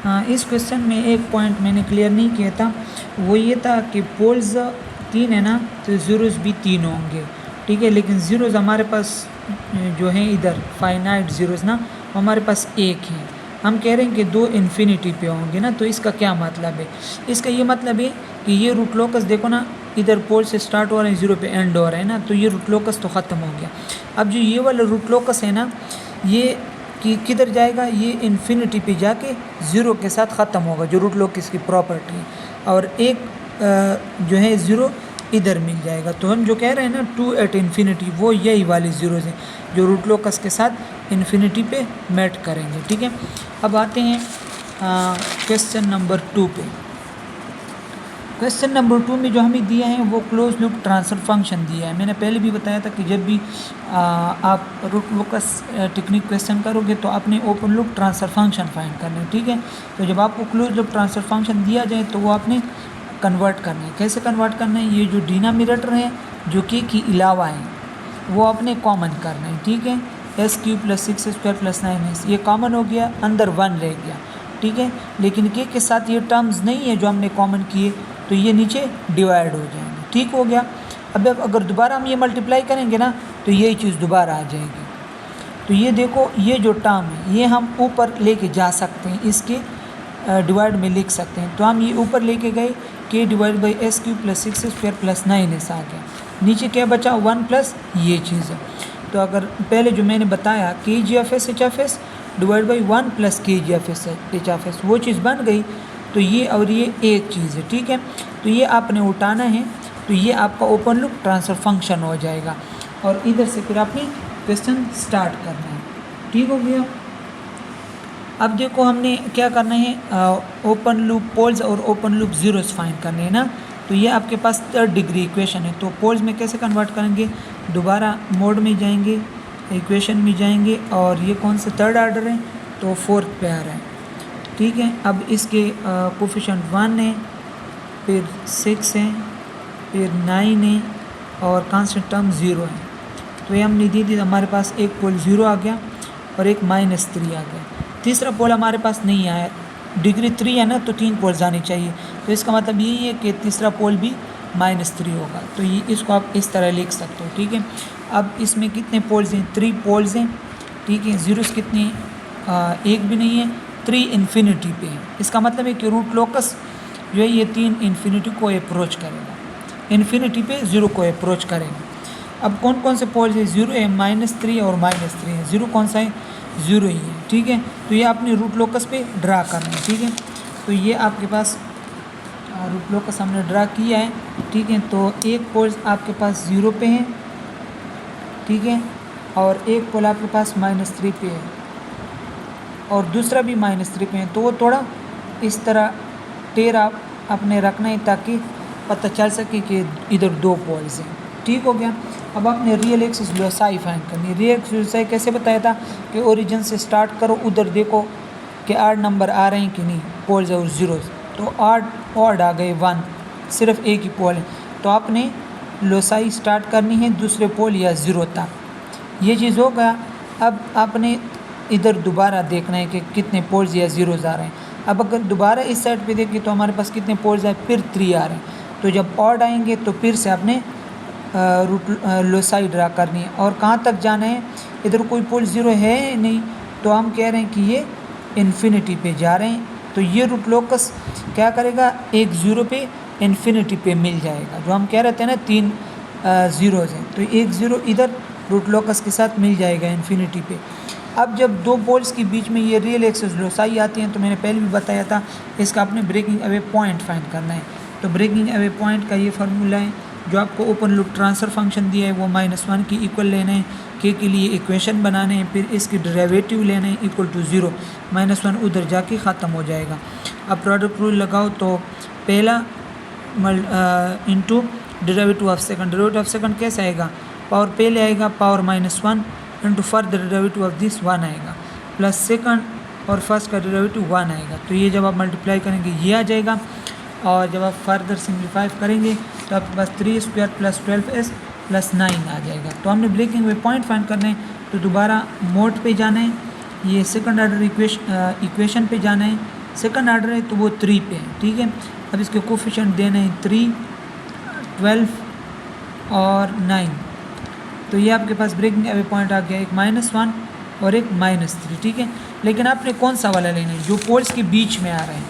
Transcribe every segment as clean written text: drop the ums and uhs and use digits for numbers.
इस क्वेश्चन में एक पॉइंट मैंने क्लियर नहीं किया था, वो ये था कि पोल्स 3 है ना, तो ज़ीरोज़ भी 3 होंगे, ठीक है। लेकिन ज़ीरोज़ हमारे पास जो हैं इधर फाइनाइट ज़ीरोज़ ना, हमारे पास एक है। हम कह रहे हैं कि 2 इन्फिनिटी पे होंगे ना, तो इसका क्या मतलब है? इसका ये मतलब है कि ये रूट लोकस देखो ना, इधर पोल से स्टार्ट हो रहे हैं, 0 पे एंड हो रहा है ना, तो ये रूट लोकस तो ख़त्म हो गया। अब जो ये वाला रूट लोकस है ना, ये कि किधर जाएगा? ये इन्फिनिटी पे जाके 0 के साथ ख़त्म होगा, जो रूट लोकस की प्रॉपर्टी है। और एक जो है 0 इधर मिल जाएगा। तो हम जो कह रहे हैं ना 2 एट इन्फिनिटी, वो यही वाली ज़ीरोज़ हैं जो रूट लोकस के साथ इन्फिनिटी पे मैट करेंगे, ठीक है। अब आते हैं क्वेश्चन नंबर 2 पे। क्वेश्चन नंबर 2 में जो हमें दिया है वो क्लोज लूप ट्रांसफर फंक्शन दिया है। मैंने पहले भी बताया था कि जब भी आप रूट लोकस टेक्निक क्वेश्चन करोगे तो आपने open loop transfer function find करना है, ठीक है। तो जब आपको क्लोज लूप ट्रांसफर फंक्शन दिया जाए तो वो आपने कन्वर्ट करना है। कैसे कन्वर्ट करना है? ये जो डिनोमिनेटर है जो कि अलावा है वो आपने कॉमन करना है, ठीक है। s³ + 6² + 9s ये कॉमन हो गया, अंदर 1 रह गया, ठीक है। लेकिन के साथ ये टर्म्स नहीं है जो हमने कॉमन किए, तो ये नीचे डिवाइड हो जाएंगे, ठीक हो गया। अब अगर दोबारा हम ये मल्टीप्लाई करेंगे ना तो यही चीज़ दोबारा आ जाएगी। तो ये देखो, ये जो टर्म है ये हम ऊपर लेके जा सकते हैं, इसके डिवाइड में लिख सकते हैं। तो हम ये ऊपर लेके गए, k/s³ + 6² + 9s आ गया। नीचे क्या बचा? 1 प्लस ये चीज़ है। तो अगर पहले जो मैंने बताया kg(f(s) h(f)(s) / 1 + kg(f(s) h(f)(s) वो चीज़ बन गई। तो ये और ये एक चीज़ है, ठीक है। तो ये आपने उठाना है, तो ये आपका ओपन लूप ट्रांसफर फंक्शन हो जाएगा। और इधर से फिर आपने क्वेश्चन स्टार्ट करना है, ठीक हो गया। अब देखो हमने क्या करना है, ओपन लूप पोल्स और ओपन लूप ज़ीरोज़ फाइंड करने हैं ना। तो ये आपके पास 3rd डिग्री इक्वेशन है। तो पोल्स में कैसे कन्वर्ट करेंगे? दोबारा मोड में जाएंगे, इक्वेशन में जाएंगे, और ये कौन सा 3rd ऑर्डर है? तो 4th पे आ रहा है, ठीक है। अब इसके कोफिशिएंट 1 है, फिर 6 है, फिर 9 है, और कांस्टेंट टर्म 0 है। तो ये हमने दे दी, हमारे पास एक पोल 0 आ गया और एक -3 आ गया। तीसरा पोल हमारे पास नहीं आया, डिग्री 3 है ना, तो 3 पोल्स आने चाहिए। तो इसका मतलब यही है कि तीसरा पोल भी -3 होगा। तो ये इसको आप इस तरह लिख सकते हो, ठीक है। अब इसमें कितने पोल्स हैं? 3 पोल्स हैं, ठीक है। ज़ीरोज़ कितने? एक भी नहीं है, 3 इन्फिनिटी पे है। इसका मतलब है कि रूट लोकस जो है ये 3 इन्फिनिटी को अप्रोच करेगा, इन्फिनिटी पे 0 को अप्रोच करेगा। अब कौन कौन से पोल्स है? 0 है, -3 और -3 है। 0 कौन सा है? 0 ही है, ठीक है। तो ये आपने रूट लोकस पे ड्रा करना है, ठीक है। तो ये आपके पास रूट लोकस हमने ड्रा किया है, ठीक है। तो एक पोल आपके पास 0 पे है, ठीक है, और एक पोल आपके पास -3 पे है, और दूसरा भी -3 पे है। तो वो थोड़ा इस तरह टेढ़ा आपने रखना है ताकि पता चल सके कि इधर 2 पोल्स हैं, ठीक हो गया। अब आपने रियल एक्सिस लोसाई फाइंड करनी है। रियल एक्सिस लोसाई कैसे बताया था कि ओरिजिन से स्टार्ट करो, उधर देखो कि 8 नंबर आ रहे हैं कि नहीं, पोल्स और ज़ीरोज़। तो 8 ऑड आ गए, 1 सिर्फ एक ही पोल है। तो आपने लोसाई स्टार्ट करनी है दूसरे पोल या 0 तक, ये चीज़ हो गया। अब आपने इधर दोबारा देखना है कि कितने पोल्स या ज़ीरोज़ आ रहे हैं। अब अगर दोबारा इस साइड पे देखें तो हमारे पास कितने पोल्स आए? फिर 3 आ रहे हैं। तो जब ऑड आएंगे तो फिर से आपने रूट लोसाई ड्रा करनी है। और कहाँ तक जाना है? इधर कोई पोल 0 है नहीं, तो हम कह रहे हैं कि ये इन्फिनिटी पे जा रहे हैं। तो ये रूट लोकस क्या करेगा? एक 0 पे इन्फिनिटी पे मिल जाएगा। जो हम कह रहे थे ना 3 ज़ीरोज़ हैं, तो एक 0 इधर रूट लोकस के साथ मिल जाएगा इन्फिनिटी पे। अब जब 2 पोल्स के बीच में ये रियल एक्सिस लोसाई आती हैं, तो मैंने पहले भी बताया था इसका आपने ब्रेकिंग अवे पॉइंट फाइंड करना है। तो ब्रेकिंग अवे पॉइंट का ये फार्मूला है, जो आपको ओपन लूप ट्रांसफर फंक्शन दिया है वो -1 की इक्वल लेना है, के लिए इक्वेशन बनाने हैं, फिर इसकी डेरिवेटिव लेना है इक्वल टू 0, -1 उधर जाके ख़त्म हो जाएगा। अब प्रोडक्ट रूल लगाओ, तो पहला into derivative of second. Derivative of second कैसे आएगा? पावर पहले आएगा, power -1 into further derivative of this 1 आएगा, प्लस सेकंड और फर्स्ट का डेरिवेटिव 1 आएगा। तो ये जब आप मल्टीप्लाई करेंगे ये आ जाएगा, और जब आप फर्दर सिंप्लीफाई करेंगे तो आपके पास 3² + 12s + 9 आ जाएगा। तो हमने ब्रेकिंग वे पॉइंट फाइंड करना है, तो दोबारा मोड पे जाना है, ये सेकंड ऑर्डर इक्वेशन पे जाना है, सेकंड ऑर्डर है तो वो 3 पे है, ठीक है। अब इसके कोफिशिएंट देने हैं 3, 12 और 9। तो ये आपके पास ब्रेकिंग अवे पॉइंट आ गया, एक -1 और एक -3, ठीक है। लेकिन आपने कौन सा वाला लेना है, जो पोल्स के बीच में आ रहे हैं।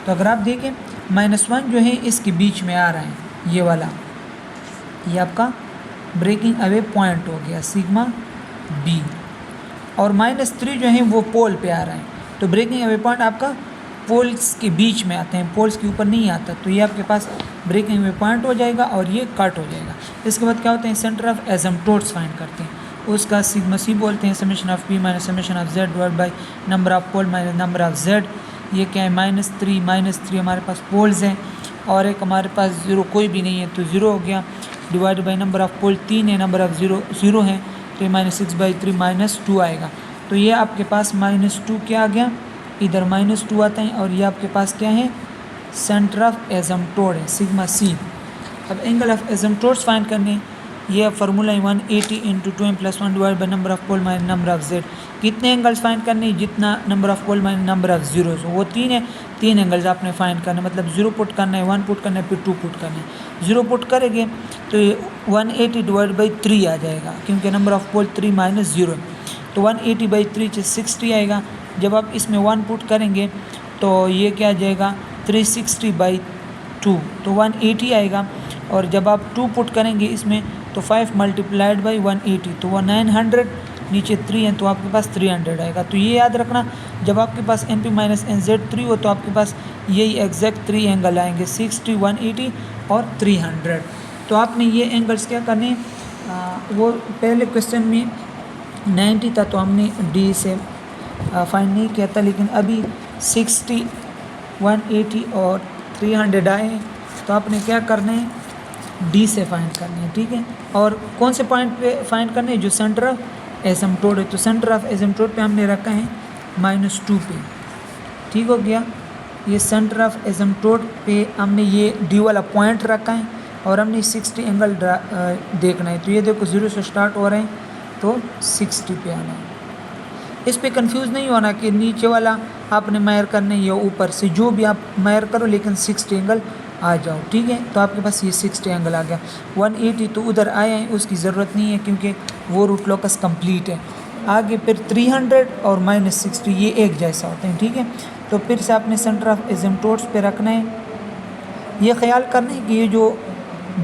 तो अगर आप देखें -1 जो है इसके बीच में आ रहा है, ये वाला, ये आपका ब्रेकिंग अवे पॉइंट हो गया सिग्मा बी। और -3 जो है वो पोल पे आ रहा है, तो ब्रेकिंग अवे पॉइंट आपका पोल्स के बीच में आते हैं, पोल्स के ऊपर नहीं आता। तो ये आपके पास ब्रेकिंग अवे पॉइंट हो जाएगा और ये कट हो जाएगा। इसके बाद क्या होते हैं, सेंटर ऑफ एसिम्पटोट्स फाइंड करते हैं, उसका सिग्मा सी बोलते हैं, summation of P minus summation of Z divide by number of pole minus number of Z. ये क्या है, -3 हमारे पास पोल्स हैं और एक हमारे पास 0 कोई भी नहीं है, तो 0 हो गया, डिवाइड बाई नंबर ऑफ पोल 3 है, नंबर ऑफ 0 है, तो ये -6/3 -2 आएगा। तो ये आपके पास -2 क्या आ गया, इधर -2 आता है, और ये आपके पास क्या है, सेंटर ऑफ एसिम्पटोट है, सिग्मा सी। अब एंगल ऑफ एसिम्पटोट्स फाइंड करने, ये फार्मूला है 180 × 2m+1 divide by number of pole minus number of Z. कितने एंगल्स फाइंड करने, जितना number of pole minus number of zeros हो, वो 3 है, 3 एंगल्स आपने फाइंड करने, मतलब 0 पुट करना है, 1 पुट करना है, फिर 2 पुट करना है। 0 पुट करेंगे तो ये 180 डिवाइड बाई 3 आ जाएगा, क्योंकि नंबर ऑफ पोल 3 - 0 है, तो 180/3 60 आएगा। जब आप इसमें 1 पुट करेंगे तो ये क्या आ जाएगा, 360/2, तो 180 आएगा। और जब आप 2 पुट करेंगे इसमें तो 5 × 180, तो वो 900, नीचे 3 है तो आपके पास 300 आएगा। तो ये याद रखना, जब आपके पास MP - NZ 3 हो तो आपके पास यही एग्जैक्ट 3 एंगल आएंगे, 60, 180 और 300। तो आपने ये एंगल्स क्या करने, वो पहले क्वेश्चन में 90 था तो हमने D से फाइंड नहीं किया था, लेकिन अभी 60, 180 और 300 आए हैं, तो आपने क्या करना है, D से फाइंड करनी है, ठीक है। और कौन से पॉइंट पे फाइंड करने हैं, जो सेंटर ऑफ एसिम्पटोट है, तो सेंटर ऑफ एसिम्पटोट पे हमने रखा है -2 पे, ठीक हो गया। ये सेंटर ऑफ एसिम्पटोट पे हमने ये D वाला पॉइंट रखा है और हमने 60 एंगल देखना है। तो ये देखो 0 से स्टार्ट हो रहे हैं तो 60 पे आना है। इस पे कंफ्यूज नहीं होना कि नीचे वाला आपने मायर करना है या ऊपर से, जो भी आप मायर करो लेकिन 60 एंगल आ जाओ, ठीक है। तो आपके पास ये 60 एंगल आ गया। 180 तो उधर आए हैं, उसकी ज़रूरत नहीं है क्योंकि वो रूट लोकस कंप्लीट है। आगे फिर 300 और -60 ये एक जैसा होते हैं, ठीक है। तो फिर से आपने सेंटर ऑफ एसिम्पटोट्स पे रखना है। ये ख्याल करना है कि ये जो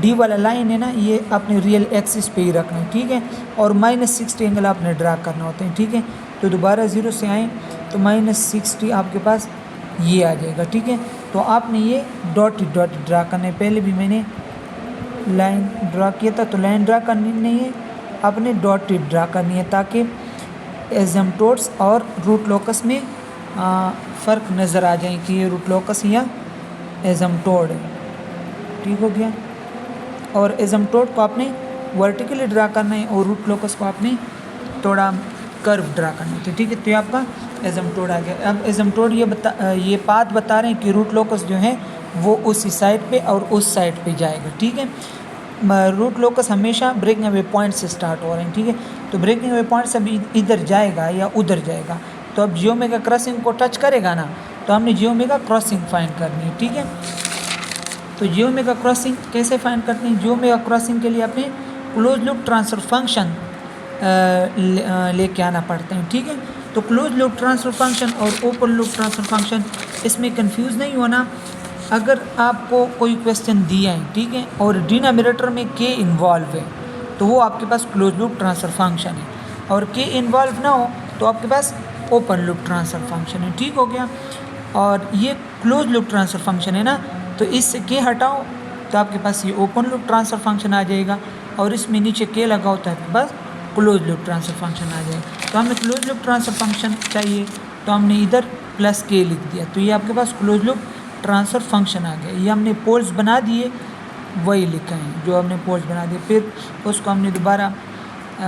D वाला लाइन है ना, ये आपने रियल एक्सिस पे ही रखना है, ठीक है। और -60 एंगल आपने ड्रा करना होता है, ठीक है। तो दोबारा 0 से आएँ तो -60 आपके पास ये आ जाएगा, ठीक है। तो आपने ये डॉट ड्रा करना है। पहले भी मैंने लाइन ड्रा किया था, तो लाइन ड्रा करनी नहीं है, आपने डॉट ड्रा करनी है, ताकि एसिम्पटोट्स और रूट लोकस में फ़र्क नज़र आ जाए कि ये रूट लोकस या एसिम्पटोट है, ठीक हो गया। और एसिम्पटोट को आपने वर्टिकली ड्रा करना है और रूट लोकस को आपने थोड़ा कर्व ड्रा करना है, ठीक है। तो ये आपका एसिम्पटोट आ गया। अब एसिम्पटोट ये पाथ बता रहे हैं कि रूट लोकस जो है वो उसी साइड पे और उस साइड पे जाएगा, ठीक है। रूट लोकस हमेशा ब्रेकिंग अवे पॉइंट से स्टार्ट हो रहे हैं, ठीक है। तो ब्रेकिंग अवे पॉइंट से अभी इधर जाएगा या उधर जाएगा, तो अब जियोमेगा क्रॉसिंग को टच करेगा ना, तो हमने जियोमेगा क्रॉसिंग फाइंड करनी है, ठीक है। तो जियोमेगा क्रॉसिंग कैसे फाइंड करते हैं, जियोमेगा क्रॉसिंग के लिए अपने क्लोज लूप ट्रांसफर फंक्शन लेके आना पड़ता है, ठीक है। तो क्लोज लूप ट्रांसफर फंक्शन और ओपन लूप ट्रांसफर फंक्शन, इसमें कंफ्यूज नहीं होना। अगर आपको कोई क्वेश्चन दिया है, ठीक है, और डिनोमिनेटर में के इन्वॉल्व है, तो वो आपके पास क्लोज लूप ट्रांसफर फंक्शन है, और के इन्वॉल्व ना हो तो आपके पास ओपन लूप ट्रांसफर फंक्शन है, ठीक हो गया। और ये क्लोज लूप ट्रांसफर फंक्शन है ना, तो इससे के हटाओ तो आपके पास ये ओपन लूप ट्रांसफर फंक्शन आ जाएगा, और इसमें नीचे के लगाओ तो आपके पास क्लोज लूप ट्रांसफर फंक्शन आ जाएगा। तो हमें क्लोज लूप ट्रांसफर फंक्शन चाहिए, तो हमने इधर +k लिख दिया, तो ये आपके पास क्लोज लूप ट्रांसफर फंक्शन आ गया। ये हमने पोल्स बना दिए, वही लिखा है जो हमने पोल्स बना दिए, फिर उसको हमने दोबारा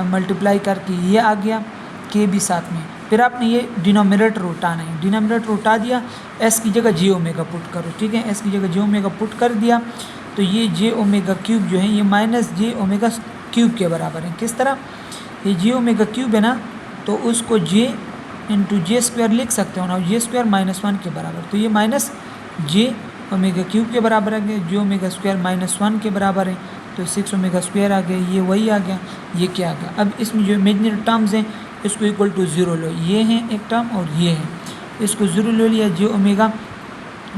मल्टीप्लाई करके ये आ गया, के भी साथ में। फिर आपने ये डिनोमिनेटर उठाना है, डिनोमिनेटर उठा दिया, s की जगह j ओमेगा पुट करो, ठीक है। s की जगह j ओमेगा पुट कर दिया, तो ये j ओमेगा क्यूब जो है ये -j ओमेगा क्यूब के बराबर है। किस तरह, ये j ओमेगा क्यूब है ना, तो उसको j इंटू जे स्क्वायर लिख सकते हो ना, जे स्क्वायर -1 के बराबर, तो ये माइनस जे ओमेगा क्यूब के बराबर आ गया, जे ओमेगा स्क्वायर -1 के बराबर है, तो 6 ओमेगा स्क्वायर आ गया, ये वही आ गया, ये क्या आ गया। अब इसमें जो इमेजिनरी टर्म्स हैं इसको इक्वल टू 0 लो, ये है एक टर्म और ये है, इसको 0 ले लिया, जे ओमेगा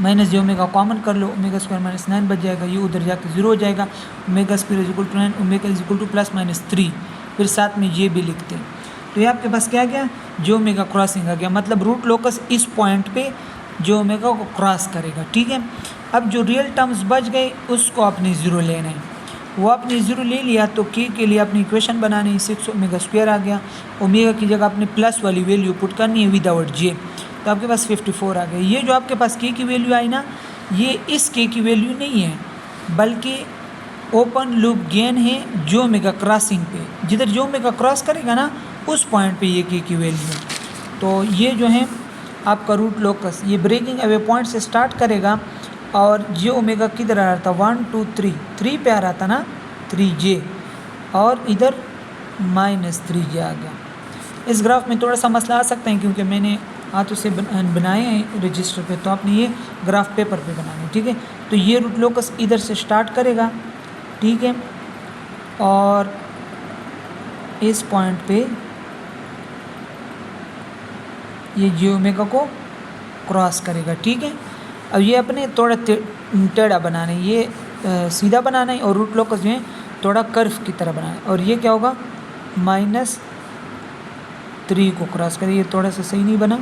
माइनस जे ओमेगा कॉमन कर लो, ओमेगा स्क्वायर -9 बच जाएगा, ये उधर जाकर 0 हो जाएगा, omega square is equal to 9, omega is equal to +-3, फिर साथ में ये भी लिखते हैं, तो ये आपके पास क्या गया, जे ओमेगा क्रॉसिंग आ गया, मतलब रूट लोकस इस पॉइंट पे जे ओमेगा को क्रॉस करेगा, ठीक है। अब जो रियल टर्म्स बच गए उसको आपने 0 लेना है, वो आपने 0 ले लिया तो के लिए अपनी इक्वेशन बनानी है, 6 ओमेगा स्क्वायर आ गया, ओमेगा की जगह आपने प्लस वाली वैल्यू पुट करनी है विदाउट जे, तो आपके पास 54 आ गया। ये जो आपके पास के की वैल्यू आई ना, ये इस के की वैल्यू नहीं है, बल्कि ओपन लूप गेन है जो ओमेगा क्रॉसिंग पे, जिधर जो ओमेगा क्रॉस करेगा ना उस पॉइंट पे ये के की वैल्यू है। तो ये जो है आपका रूट लोकस, ये ब्रेकिंग अवे पॉइंट से स्टार्ट करेगा और जे ओमेगा किधर आ रहा था, 1 2 3 पे आ रहा था ना, 3J, और इधर -3J आ गया। इस ग्राफ में थोड़ा सा मसला आ सकता है क्योंकि मैंने हाथों से बनाए हैं रजिस्टर पे, तो आपने ये ग्राफ पेपर पे बनाना है, ठीक है। तो ये रूट लोकस इधर से स्टार्ट करेगा, ठीक है, और इस पॉइंट पे ये जे ओमेगा को क्रॉस करेगा, ठीक है। अब ये अपने थोड़ा टेढ़ा बनाना है, ये सीधा बनाना है, और रूट लोकस जो है थोड़ा कर्व की तरह बनाना है, और ये क्या होगा, -3 को क्रॉस करें, ये थोड़ा सा सही नहीं बना,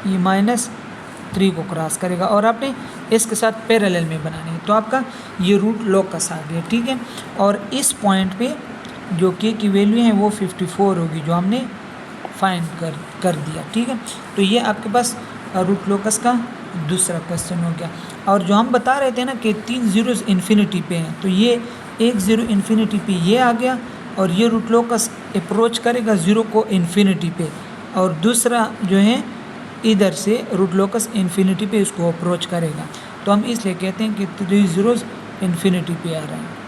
ये -3 को क्रॉस करेगा, और आपने इसके साथ पैरेलल में बनाने है, तो आपका ये रूट लोकस आ गया, ठीक है। और इस पॉइंट पे जो के की वैल्यू है वो 54 होगी, जो हमने फाइंड कर दिया, ठीक है। तो ये आपके पास रूट लोकस का दूसरा क्वेश्चन हो गया। और जो हम बता रहे थे ना कि 3 जीरोस इन्फिनिटी पे हैं, तो ये 1 0 इन्फिनिटी पे ये आ गया, और ये रूट लोकस अप्रोच करेगा 0 को इन्फिनिटी पे, और दूसरा जो है इधर से रूट लोकस इन्फिनिटी पे इसको अप्रोच करेगा, तो हम इसलिए कहते हैं कि 3 जीरोस इन्फिनिटी पे आ रहा है।